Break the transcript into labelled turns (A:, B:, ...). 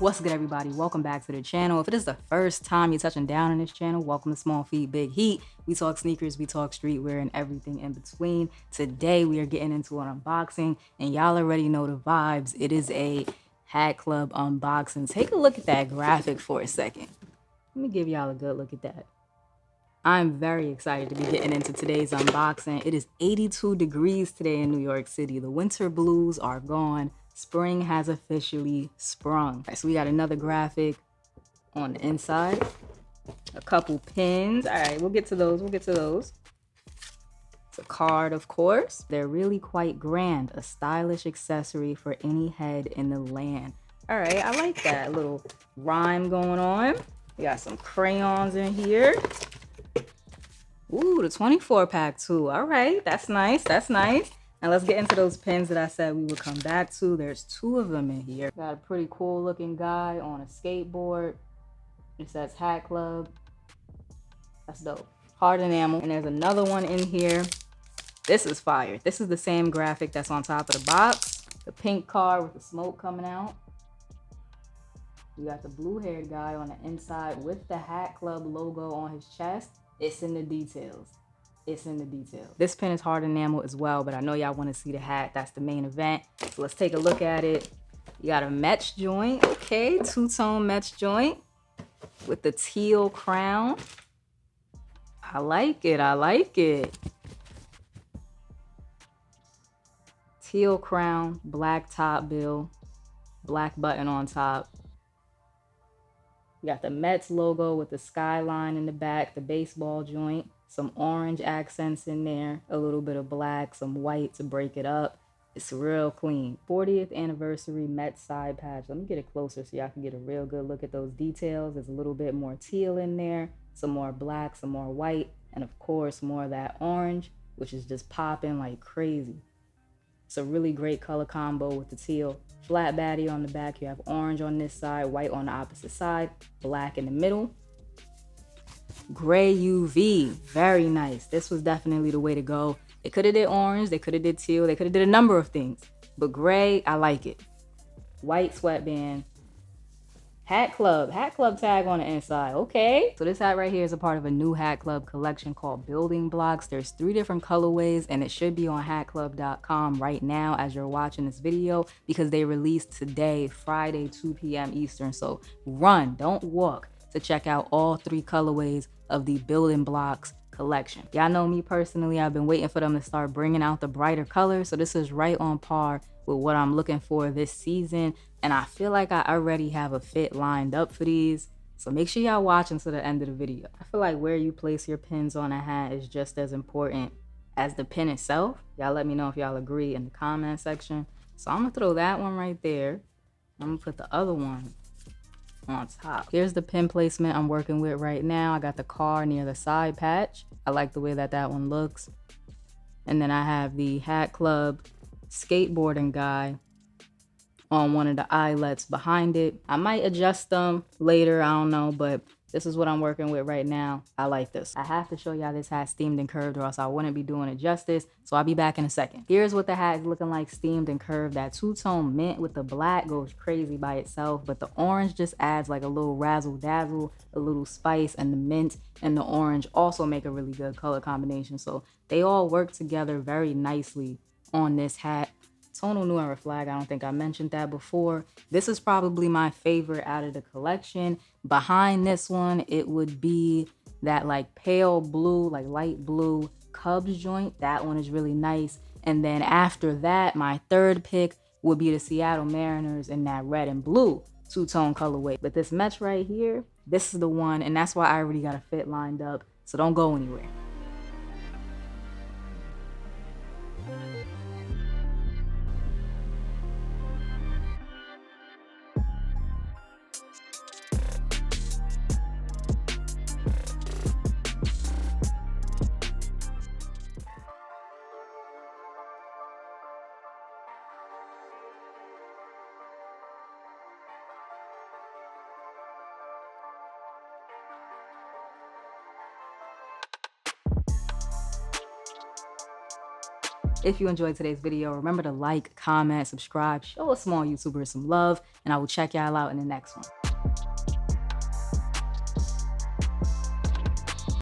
A: What's good, everybody? Welcome back to the channel. If it is the first time you're touching down on this channel, welcome to Small Feet Big Heat. We talk sneakers, we talk streetwear, and everything in between. Today we are getting into an unboxing, and y'all already know the vibes. It is a Hat Club unboxing. Take a look at that graphic for a second. Let me give y'all a good look at that. I'm very excited to be getting into today's unboxing. It is 82 degrees today in New York City. The winter blues are gone. Spring has officially sprung. All right, so we got another graphic on the inside. A couple pins. All right, we'll get to those. It's a card, of course. They're really quite grand. A stylish accessory for any head in the land. All right, I like that little rhyme going on. We got some crayons in here. Ooh, the 24 pack too. All right, that's nice. Now let's get into those pins that I said we would come back to. There's 2 of them in here. Got a pretty cool looking guy on a skateboard. It says Hat Club. That's dope. Hard enamel. And there's another one in here. This is fire. This is the same graphic that's on top of the box. The pink car with the smoke coming out. We got the blue haired guy on the inside with the Hat Club logo on his chest. It's in the details. This pin is hard enamel as well, but I know y'all want to see the hat. That's the main event. So let's take a look at it. You got a mesh joint. Okay, 2-tone mesh joint with the teal crown. I like it. Teal crown, black top bill, black button on top. You got the Mets logo with the skyline in the back, the baseball joint, some orange accents in there, a little bit of black, some white to break it up. It's real clean. 40th anniversary Mets side patch. Let me get it closer so y'all can get a real good look at those details. There's a little bit more teal in there, some more black, some more white, and of course more of that orange, which is just popping like crazy. It's a really great color combo with the teal. Flat baddie on the back. You have orange on this side, white on the opposite side, black in the middle. Gray UV, very nice. This was definitely the way to go. They could have did orange, they could have did teal, they could have did a number of things. But gray, I like it. White sweatband. Hat Club tag on the inside, okay. So this hat right here is a part of a new Hat Club collection called Building Blocks. There's 3 different colorways and it should be on hatclub.com right now as you're watching this video because they released today, Friday, 2 p.m. Eastern. So run, don't walk to check out all 3 colorways of the Building Blocks collection. Y'all know me personally, I've been waiting for them to start bringing out the brighter colors. So this is right on par with what I'm looking for this season. And I feel like I already have a fit lined up for these. So make sure y'all watch until the end of the video. I feel like where you place your pins on a hat is just as important as the pin itself. Y'all let me know if y'all agree in the comment section. So I'm gonna throw that one right there. I'm gonna put the other one on top. Here's the pin placement I'm working with right now. I got the car near the side patch. I like the way that one looks. And then I have the Hat Club skateboarding guy on one of the eyelets behind it. I might adjust them later, I don't know, but this is what I'm working with right now. I like this. I have to show y'all this hat steamed and curved or else I wouldn't be doing it justice. So I'll be back in a second. Here's what the hat is looking like steamed and curved. That 2-tone mint with the black goes crazy by itself, but the orange just adds like a little razzle dazzle, a little spice, and the mint and the orange also make a really good color combination. So they all work together very nicely on this hat. Tonal Noir flag, I don't think I mentioned that before. This is probably my favorite out of the collection. Behind this one, it would be that like pale blue, like light blue Cubs joint. That one is really nice. And then after that, my third pick would be the Seattle Mariners in that red and blue 2-tone colorway. But this mesh right here, this is the one, and that's why I already got a fit lined up. So don't go anywhere. If you enjoyed today's video, remember to like, comment, subscribe, show a small YouTuber some love, and I will check y'all out in the next one.